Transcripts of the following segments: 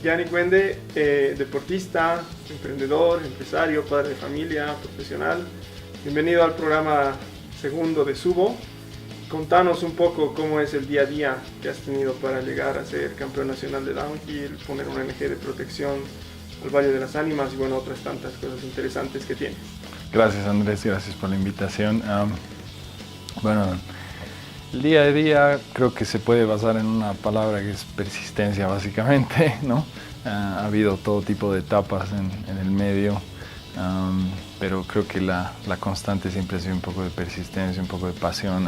Yannick Wende, deportista, emprendedor, empresario, padre de familia, profesional. Bienvenido al programa segundo de Subo. Contanos un poco cómo es el día a día que has tenido para llegar a ser campeón nacional de downhill, poner una ONG de protección al Valle de las Ánimas y bueno, otras tantas cosas interesantes que tienes. Gracias Andrés, gracias por la invitación. Bueno, el día a día creo que se puede basar en una palabra que es persistencia básicamente, ¿no? Ha habido todo tipo de etapas en el medio, pero creo que la constante siempre ha sido un poco de persistencia, un poco de pasión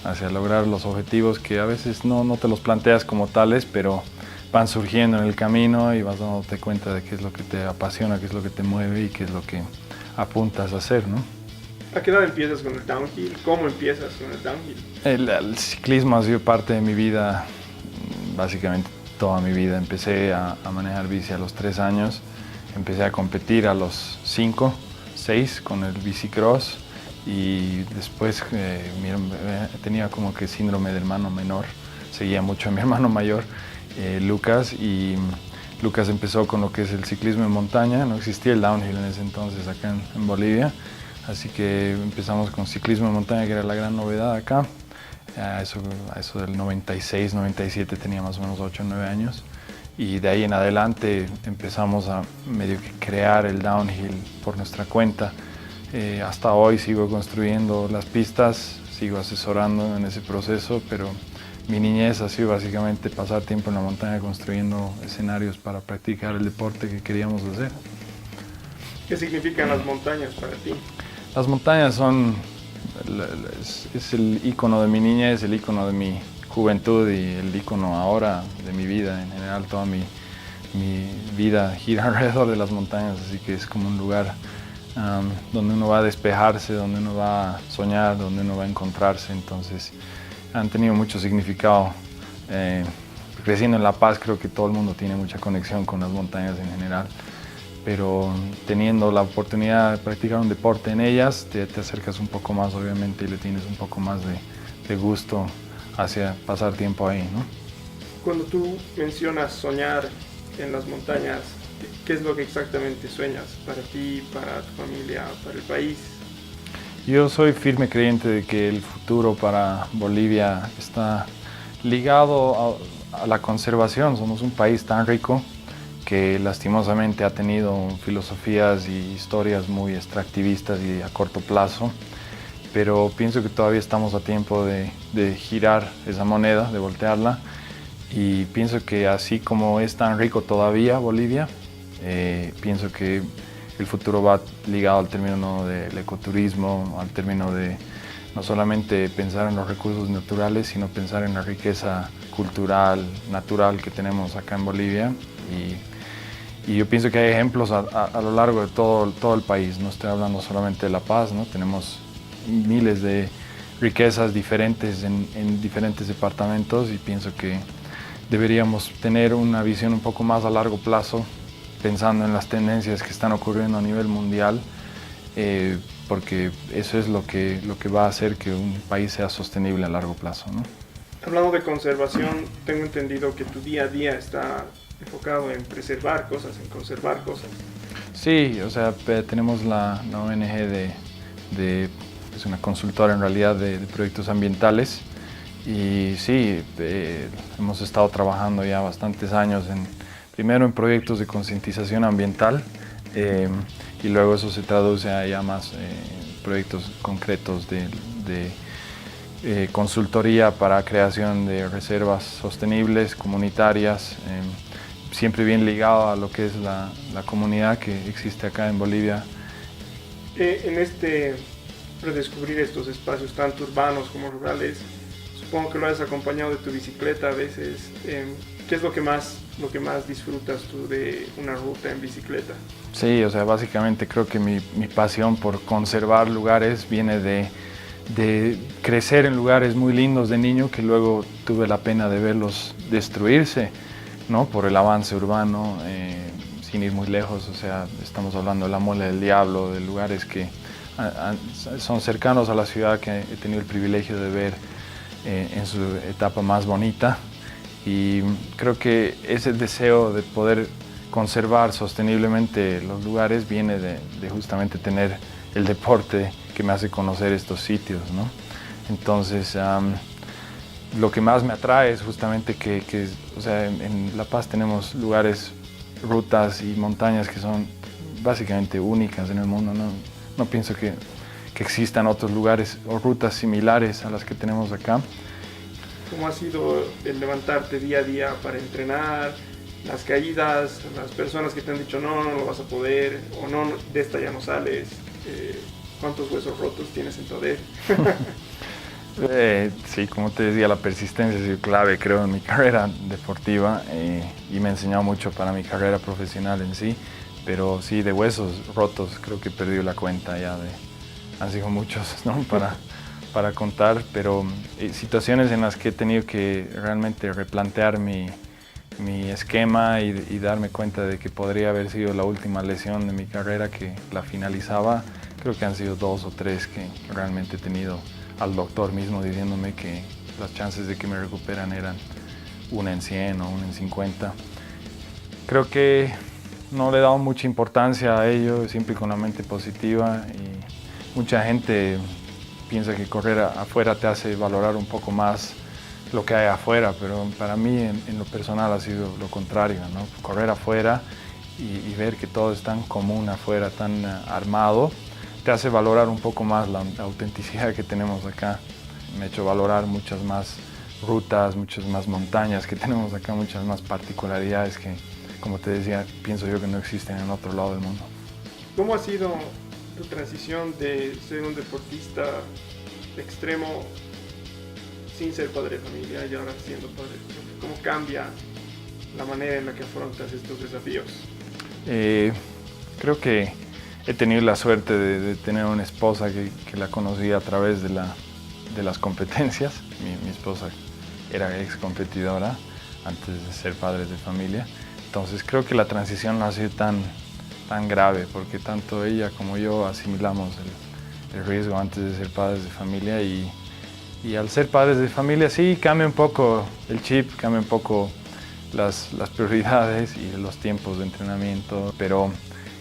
hacia lograr los objetivos que a veces no te los planteas como tales, pero van surgiendo en el camino y vas dándote cuenta de qué es lo que te apasiona, qué es lo que te mueve y qué es lo que apuntas a hacer, ¿no? ¿A qué edad empiezas con el downhill? ¿Cómo empiezas con el downhill? El ciclismo ha sido parte de mi vida, básicamente toda mi vida. Empecé a manejar bici a los 3 años, empecé a competir a los 5, 6 con el bicicross y después tenía como que síndrome del hermano menor, seguía mucho a mi hermano mayor, Lucas, y Lucas empezó con lo que es el ciclismo en montaña. No existía el downhill en ese entonces acá en Bolivia, así que empezamos con ciclismo en montaña, que era la gran novedad acá. A eso del 96, 97 tenía más o menos 8 o 9 años y de ahí en adelante empezamos a medio que crear el downhill por nuestra cuenta. Hasta hoy sigo construyendo las pistas, sigo asesorando en ese proceso, pero mi niñez ha sido básicamente pasar tiempo en la montaña construyendo escenarios para practicar el deporte que queríamos hacer. ¿Qué significan las montañas para ti? Las montañas es el icono de mi niñez, el icono de mi juventud y el icono ahora de mi vida. En general, toda mi vida gira alrededor de las montañas, así que es como un lugar donde uno va a despejarse, donde uno va a soñar, donde uno va a encontrarse. Entonces, han tenido mucho significado. Creciendo en La Paz, creo que todo el mundo tiene mucha conexión con las montañas en general, pero teniendo la oportunidad de practicar un deporte en ellas, te acercas un poco más, obviamente, y le tienes un poco más de gusto hacia pasar tiempo ahí, ¿no? Cuando tú mencionas soñar en las montañas, ¿qué es lo que exactamente sueñas para ti, para tu familia, para el país? Yo soy firme creyente de que el futuro para Bolivia está ligado a la conservación. Somos un país tan rico que lastimosamente ha tenido filosofías y historias muy extractivistas y a corto plazo, pero pienso que todavía estamos a tiempo de girar esa moneda, de voltearla, y pienso que así como es tan rico todavía Bolivia, pienso que el futuro va ligado al término del ecoturismo, al término de no solamente pensar en los recursos naturales, sino pensar en la riqueza cultural, natural que tenemos acá en Bolivia. Y yo pienso que hay ejemplos a lo largo de todo el país. No estoy hablando solamente de La Paz, ¿no? Tenemos miles de riquezas diferentes en diferentes departamentos y pienso que deberíamos tener una visión un poco más a largo plazo, pensando en las tendencias que están ocurriendo a nivel mundial, porque eso es lo que va a hacer que un país sea sostenible a largo plazo, ¿no? Hablando de conservación, tengo entendido que tu día a día está enfocado en preservar cosas, en conservar cosas. Sí, o sea, tenemos la ONG es una consultora en realidad de proyectos ambientales y sí, hemos estado trabajando ya bastantes años primero en proyectos de concientización ambiental y luego eso se traduce a ya más proyectos concretos de consultoría para creación de reservas sostenibles, comunitarias, siempre bien ligado a lo que es la comunidad que existe acá en Bolivia. En redescubrir estos espacios tanto urbanos como rurales, supongo que lo has acompañado de tu bicicleta a veces. ¿Qué es lo que más disfrutas tú de una ruta en bicicleta? Sí, o sea, básicamente creo que mi pasión por conservar lugares viene de crecer en lugares muy lindos de niño que luego tuve la pena de verlos destruirse, ¿no? Por el avance urbano, sin ir muy lejos. O sea, estamos hablando de la Mole del Diablo, de lugares que son cercanos a la ciudad que he tenido el privilegio de ver en su etapa más bonita. Y creo que ese deseo de poder conservar sosteniblemente los lugares viene de justamente tener el deporte que me hace conocer estos sitios, ¿no? Entonces, lo que más me atrae es justamente o sea, en La Paz tenemos lugares, rutas y montañas que son básicamente únicas en el mundo. No pienso que existan otros lugares o rutas similares a las que tenemos acá. ¿Cómo ha sido el levantarte día a día para entrenar? Las caídas, las personas que te han dicho no lo vas a poder, o no, de esta ya no sales. ¿Cuántos huesos rotos tienes en tu dedo? Sí, como te decía, la persistencia ha sido clave, creo, en mi carrera deportiva y me ha enseñado mucho para mi carrera profesional en sí. Pero sí, de huesos rotos creo que he perdido la cuenta ya han sido muchos, ¿no? para contar, pero situaciones en las que he tenido que realmente replantear mi esquema y darme cuenta de que podría haber sido la última lesión de mi carrera que la finalizaba. Creo que han sido 2 o 3 que realmente he tenido al doctor mismo diciéndome que las chances de que me recuperan eran 1 en 100 o 1 en 50. Creo que no le he dado mucha importancia a ello, siempre con la mente positiva, y mucha gente piensa que correr afuera te hace valorar un poco más lo que hay afuera, pero para mí en lo personal ha sido lo contrario, ¿no? Correr afuera y ver que todo es tan común afuera, tan armado, te hace valorar un poco más la autenticidad que tenemos acá. Me ha hecho valorar muchas más rutas, muchas más montañas que tenemos acá, muchas más particularidades que, como te decía, pienso yo que no existen en otro lado del mundo. ¿Cómo ha sido tu transición de ser un deportista extremo sin ser padre de familia y ahora siendo padre de familia? ¿Cómo cambia la manera en la que afrontas estos desafíos? Creo que he tenido la suerte de tener una esposa que la conocí a través de las competencias. Mi esposa era ex competidora antes de ser padres de familia. Entonces creo que la transición no ha sido tan grave, porque tanto ella como yo asimilamos el riesgo antes de ser padres de familia, y al ser padres de familia sí cambia un poco el chip, cambia un poco las prioridades y los tiempos de entrenamiento, pero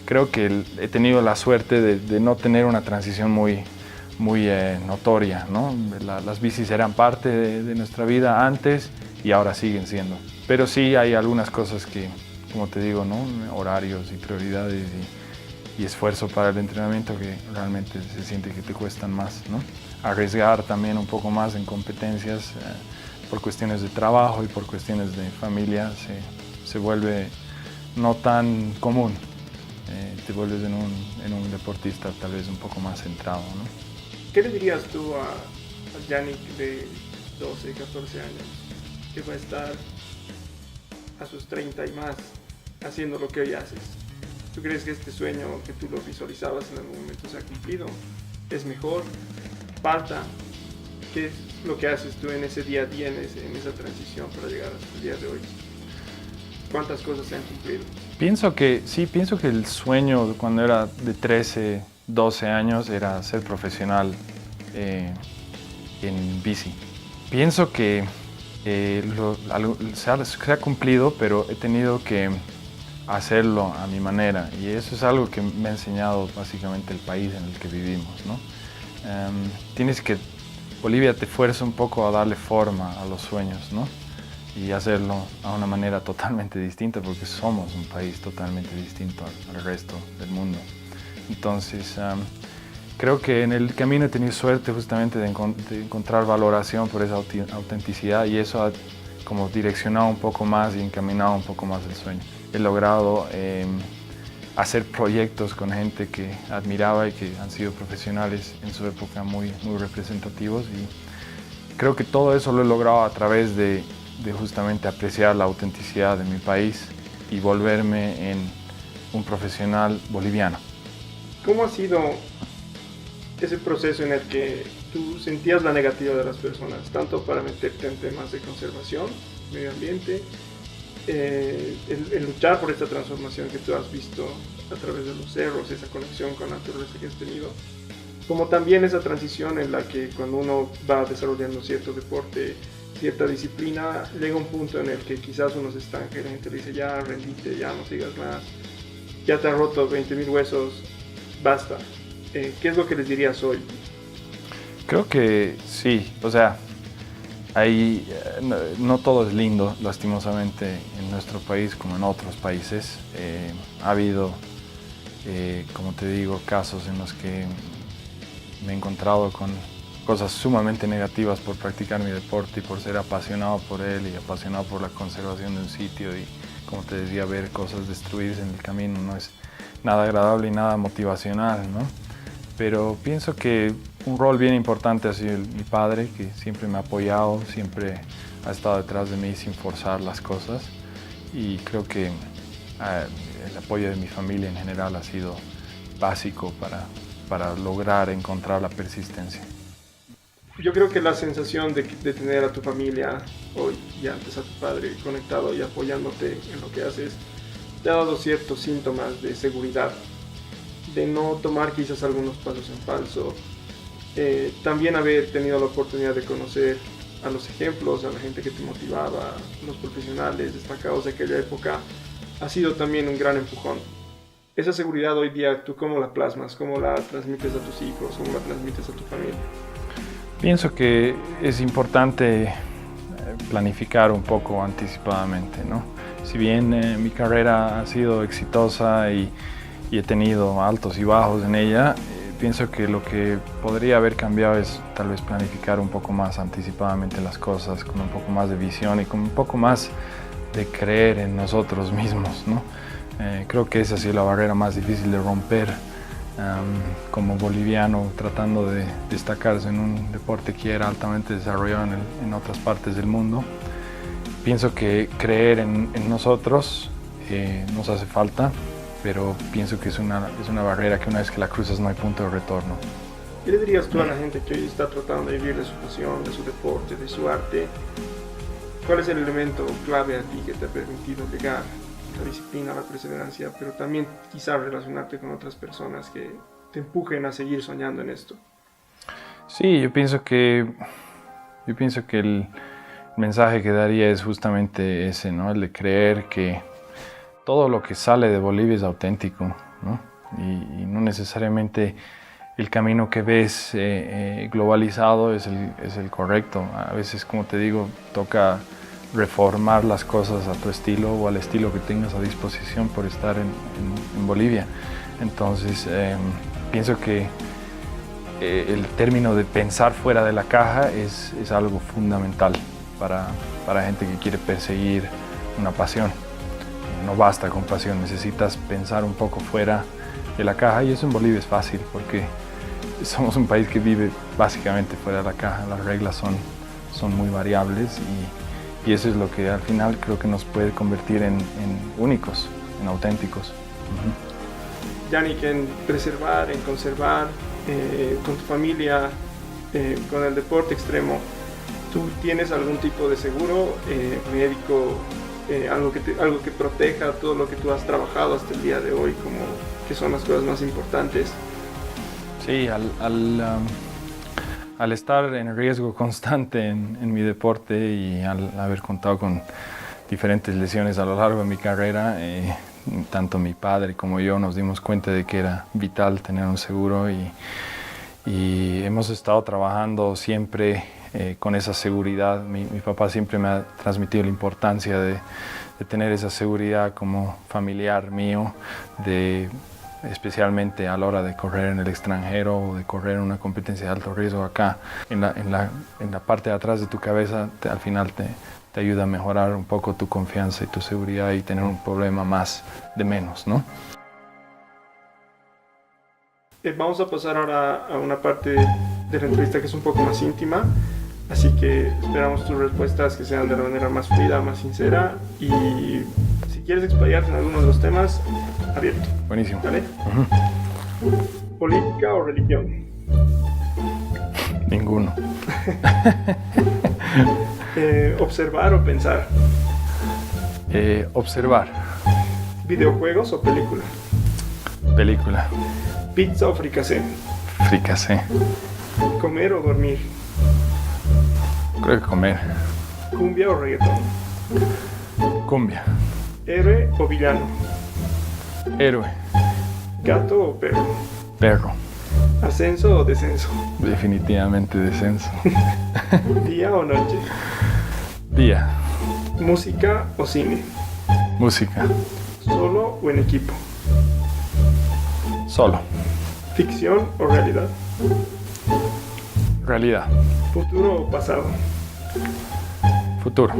creo que he tenido la suerte de no tener una transición muy notoria, ¿no? Las bicis eran parte de nuestra vida antes y ahora siguen siendo. Pero sí hay algunas cosas que, como te digo, ¿no? Horarios y prioridades y esfuerzo para el entrenamiento que realmente se siente que te cuestan más, ¿no? Arriesgar también un poco más en competencias por cuestiones de trabajo y por cuestiones de familia se vuelve no tan común. Te vuelves en un deportista tal vez un poco más centrado, ¿no? ¿Qué le dirías tú a Yannick de 12, 14 años que va a estar a sus 30 y más haciendo lo que hoy haces? ¿Tú crees que este sueño que tú lo visualizabas en algún momento se ha cumplido? ¿Es mejor? ¿Falta? ¿Qué es lo que haces tú en ese día a día, en esa transición para llegar hasta el día de hoy? ¿Cuántas cosas se han cumplido? Pienso que el sueño cuando era de 13, 12 años era ser profesional en bici. Pienso que se ha cumplido, pero he tenido que hacerlo a mi manera, y eso es algo que me ha enseñado básicamente el país en el que vivimos, ¿no? Bolivia te fuerza un poco a darle forma a los sueños, ¿no? Y hacerlo a una manera totalmente distinta, porque somos un país totalmente distinto al resto del mundo. Entonces, creo que en el camino he tenido suerte justamente de encontrar valoración por esa autenticidad, y eso ha como direccionado un poco más y encaminado un poco más el sueño. He logrado hacer proyectos con gente que admiraba y que han sido profesionales en su época muy representativos, y creo que todo eso lo he logrado a través de justamente apreciar la autenticidad de mi país y volverme en un profesional boliviano. ¿Cómo ha sido ese proceso en el que tú sentías la negativa de las personas, tanto para meterte en temas de conservación, medio ambiente, el luchar por esta transformación que tú has visto a través de los cerros, esa conexión con la naturaleza que has tenido, como también esa transición en la que cuando uno va desarrollando cierto deporte cierta disciplina, llega un punto en el que quizás uno se estanque, la gente le dice ya rendite, ya no sigas más, ya te has roto 20.000 huesos, basta. ¿Qué es lo que les dirías hoy? Creo que sí, o sea, ahí no todo es lindo, lastimosamente, en nuestro país como en otros países. Ha habido, como te digo, casos en los que me he encontrado con cosas sumamente negativas por practicar mi deporte y por ser apasionado por él y apasionado por la conservación de un sitio, y como te decía, ver cosas destruirse en el camino no es nada agradable y nada motivacional, ¿no? Pero pienso que un rol bien importante ha sido mi padre, que siempre me ha apoyado, siempre ha estado detrás de mí sin forzar las cosas, y creo que el apoyo de mi familia en general ha sido básico para lograr encontrar la persistencia. Yo creo que la sensación de tener a tu familia hoy y antes a tu padre conectado y apoyándote en lo que haces te ha dado ciertos síntomas de seguridad, de no tomar quizás algunos pasos en falso. También haber tenido la oportunidad de conocer a los ejemplos, a la gente que te motivaba, los profesionales destacados de aquella época, ha sido también un gran empujón. Esa seguridad hoy día, ¿tú cómo la plasmas? ¿Cómo la transmites a tus hijos? ¿Cómo la transmites a tu familia? Pienso que es importante planificar un poco anticipadamente, ¿no? Si bien mi carrera ha sido exitosa y he tenido altos y bajos en ella, pienso que lo que podría haber cambiado es tal vez planificar un poco más anticipadamente las cosas, con un poco más de visión y con un poco más de creer en nosotros mismos, ¿no? Creo que esa ha sido la barrera más difícil de romper como boliviano, tratando de destacarse en un deporte que era altamente desarrollado en otras partes del mundo. Pienso que creer en nosotros nos hace falta, pero pienso que es una barrera que una vez que la cruzas no hay punto de retorno. ¿Qué le dirías tú a la gente que hoy está tratando de vivir de su pasión, de su deporte, de su arte? ¿Cuál es el elemento clave a ti que te ha permitido llegar? La disciplina, la perseverancia, pero también quizás relacionarte con otras personas que te empujen a seguir soñando en esto. Sí, yo pienso que el mensaje que daría es justamente ese, ¿no? El de creer que todo lo que sale de Bolivia es auténtico, ¿no? Y no necesariamente el camino que ves globalizado es el correcto. A veces, como te digo, toca reformar las cosas a tu estilo o al estilo que tengas a disposición por estar en Bolivia. Entonces, pienso que el término de pensar fuera de la caja es algo fundamental para gente que quiere perseguir una pasión. No basta con pasión, necesitas pensar un poco fuera de la caja, y eso en Bolivia es fácil porque somos un país que vive básicamente fuera de la caja. Las reglas son muy variables y eso es lo que al final creo que nos puede convertir en únicos, en auténticos. Yannick, en preservar, en conservar, con tu familia, con el deporte extremo, ¿tú tienes algún tipo de seguro médico, algo que proteja todo lo que tú has trabajado hasta el día de hoy, como que son las cosas más importantes? Sí, al estar en riesgo constante en mi deporte y al haber contado con diferentes lesiones a lo largo de mi carrera, tanto mi padre como yo nos dimos cuenta de que era vital tener un seguro y hemos estado trabajando siempre con esa seguridad. Mi papá siempre me ha transmitido la importancia de tener esa seguridad como familiar mío, especialmente a la hora de correr en el extranjero o de correr en una competencia de alto riesgo acá. En la parte de atrás de tu cabeza al final te ayuda a mejorar un poco tu confianza y tu seguridad y tener un problema más de menos, ¿no? Vamos a pasar ahora a una parte de la entrevista que es un poco más íntima, así que esperamos tus respuestas que sean de la manera más fluida, más sincera, y si quieres explayarte en alguno de los temas, abierto. Buenísimo. ¿Vale? ¿Política o religión? Ninguno. ¿Observar o pensar? Observar. ¿Videojuegos o película? Película. ¿Pizza o fricasé? Fricasé. ¿Comer o dormir? Creo que comer. ¿Cumbia o reggaetón? Cumbia. ¿Héroe o villano? Héroe. ¿Gato o perro? Perro. ¿Ascenso o descenso? Definitivamente descenso. ¿Día o noche? Día. ¿Música o cine? Música. ¿Solo o en equipo? Solo. ¿Ficción o realidad? Realidad. ¿Futuro o pasado? Futuro.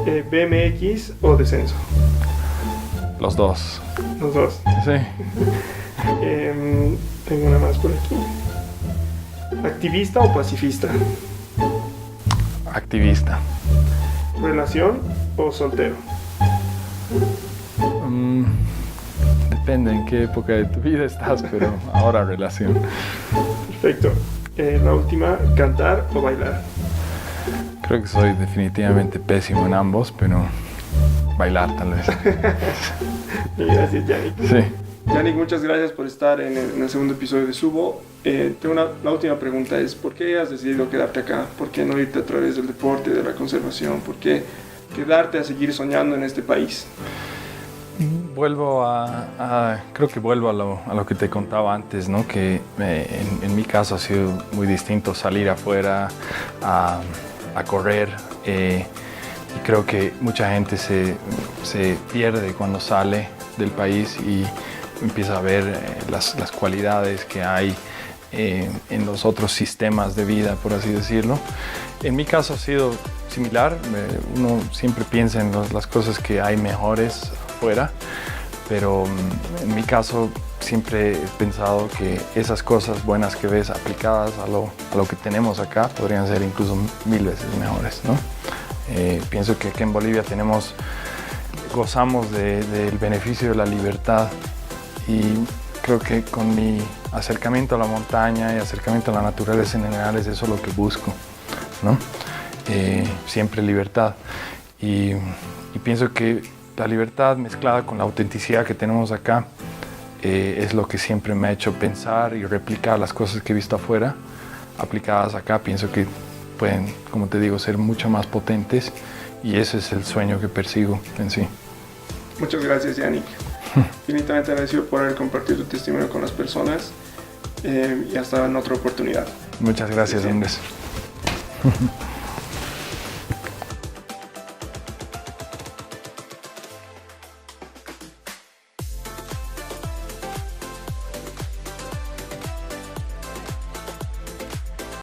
¿BMX o descenso? Los dos. Los dos. Sí. Tengo una más por aquí. ¿Activista o pacifista? Activista. ¿Relación o soltero? Depende en qué época de tu vida estás, pero ahora relación. Perfecto. La última, ¿cantar o bailar? Creo que soy definitivamente pésimo en ambos, pero bailar tal vez. Gracias, Yannick. Sí. Yannick, muchas gracias por estar en el segundo episodio de Subo. La última pregunta es, ¿por qué has decidido quedarte acá? ¿Por qué no irte a través del deporte, de la conservación? ¿Por qué quedarte a seguir soñando en este país? Creo que vuelvo a lo que te contaba antes, ¿no? Que en mi caso ha sido muy distinto salir afuera a correr. Y creo que mucha gente se pierde cuando sale del país y empieza a ver las cualidades que hay en los otros sistemas de vida, por así decirlo. En mi caso ha sido similar. Uno siempre piensa en las cosas que hay mejores afuera, pero en mi caso siempre he pensado que esas cosas buenas que ves aplicadas a lo que tenemos acá podrían ser incluso 1000 veces mejores, ¿no? Pienso que aquí en Bolivia gozamos del beneficio de la libertad, y creo que con mi acercamiento a la montaña y acercamiento a la naturaleza en general es eso lo que busco, ¿no? Siempre libertad, y pienso que la libertad mezclada con la autenticidad que tenemos acá es lo que siempre me ha hecho pensar y replicar las cosas que he visto afuera, aplicadas acá. Pienso que pueden, como te digo, ser mucho más potentes, y ese es el sueño que persigo en sí. Muchas gracias, Yannick. Infinitamente agradecido por haber compartido tu testimonio con las personas, y hasta en otra oportunidad. Muchas gracias, Andrés.